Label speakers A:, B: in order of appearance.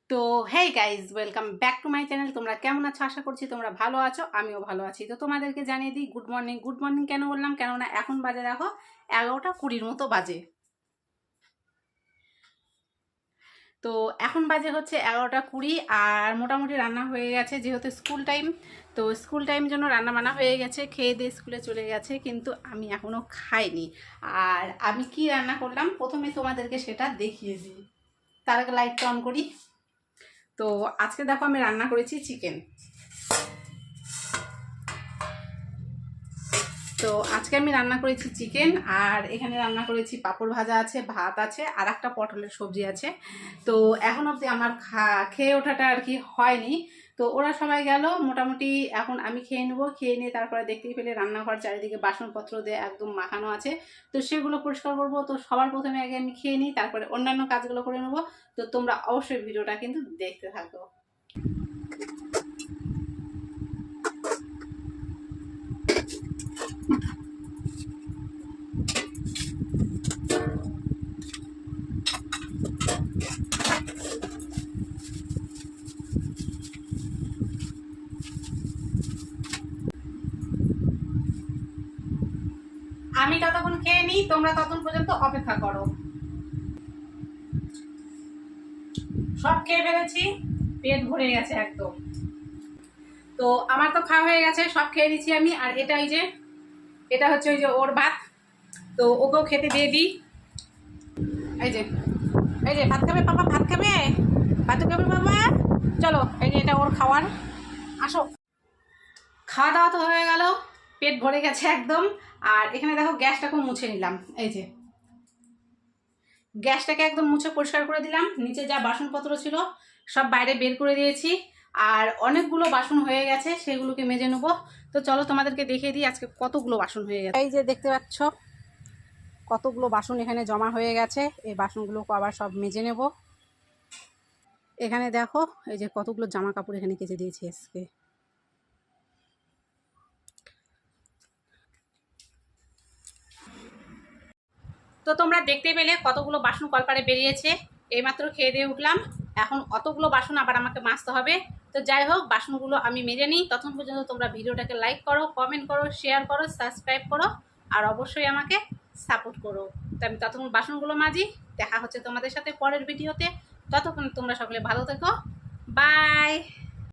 A: তো hey guys, welcome back to my channel. তোমরা কেমন আছো? আশা করছি তোমরা ভালো আছো, আমিও ভালো আছি। তো তোমাদেরকে জানিয়ে দিই গুড মর্নিং। গুড মর্নিং কেন বললাম, কেননা এখন বাজে দেখো 11টা 20 মতো বাজে। তো এখন বাজে হচ্ছে 11টা 20, আর মোটামুটি রান্না হয়ে গেছে যেহেতু স্কুল টাইম। তো স্কুল টাইম জন্য রান্না বান্না হয়ে গেছে, খেয়ে দিয়ে স্কুলে চলে গেছে, কিন্তু আমি এখনও খাইনি। আর আমি কি রান্না করলাম প্রথমে তোমাদেরকে সেটা দেখিয়ে দিই। তার আগে লাইটটা অন করি। তো আজকে দেখো আমি রান্না করেছি চিকেন। তো আজকে আমি রান্না করেছি চিকেন, আর এখানে রান্না করেছি পাঁপড় ভাজা আছে, ভাত আছে, আর একটা পটলের সবজি আছে। তো এখন অবধি আমার খেয়ে ওঠাটা আর কি হয়নি। তো ওরা সবাই গেল মোটামুটি, এখন আমি খেয়ে নেবো। খেয়ে নিয়ে তারপরে দেখতেই পেলে রান্নাঘর চারিদিকে বাসনপত্র দিয়ে একদম মাখানো আছে। তো সেগুলো পরিষ্কার করবো। তো সবার প্রথমে আগে আমি খেয়ে নিই, তারপরে অন্যান্য কাজগুলো করে নেবো। তো তোমরা অবশ্যই ভিডিওটা কিন্তু দেখতে থাকো। আমি ততক্ষণ খেয়ে নিই, তোমরা ততক্ষণ পর্যন্ত অপেক্ষা করো। সব খেয়ে ফেলেছি, পেট ভরে গেছে একদম। তো আমার তো খাওয়া হয়ে গেছে, সব খেয়ে নিচ্ছি আমি। আর এটা এটা হচ্ছে ওই যে ওর ভাত। তো ওকেও খেতে দিয়ে দিই। এই যে এই যে ভাত খাবে পাপা, ভাত খাবে, ভাত খাবে বাবা, চলো। এই যে এটা ওর খাওয়ার, আসো। খাওয়া দাওয়া তো হয়ে গেল, পেট ভরে গেছে একদম। আর এখানে দেখো গ্যাসটাকেও মুছে নিলাম। এই যে গ্যাসটাকে একদম মুছে পরিষ্কার করে দিলাম। নিচে যা বাসনপত্র ছিল সব বাইরে বের করে দিয়েছি। আর অনেকগুলো বাসন হয়ে গেছে, সেগুলোকে মেজে নেবো। তো চলো তোমাদেরকে দেখিয়ে দিই আজকে কতগুলো বাসন হয়ে গেছে। এই যে দেখতে পাচ্ছ কতগুলো বাসন এখানে জমা হয়ে গেছে। এই বাসনগুলোকে আবার সব মেজে নেব। এখানে দেখো এই যে কতগুলো জামা কাপড় এখানে কেচে দিয়েছি আজকে। তো তোমরা দেখতে পেলে কতগুলো বাসন কলপারে বেরিয়েছে। এইমাত্র খেয়ে দিয়ে উঠলাম, এখন অতগুলো বাসন আবার আমাকে মাজতে হবে। তো যাই হোক, বাসনগুলো আমি মেজে নিই। তখন পর্যন্ত তোমরা ভিডিওটাকে লাইক করো, কমেন্ট করো, শেয়ার করো, সাবস্ক্রাইব করো, আর অবশ্যই আমাকে সাপোর্ট করো। তো আমি ততক্ষণ বাসনগুলো মাজি। দেখা হচ্ছে তোমাদের সাথে পরের ভিডিওতে। ততক্ষণ তোমরা সকলে ভালো থেকো। বাই।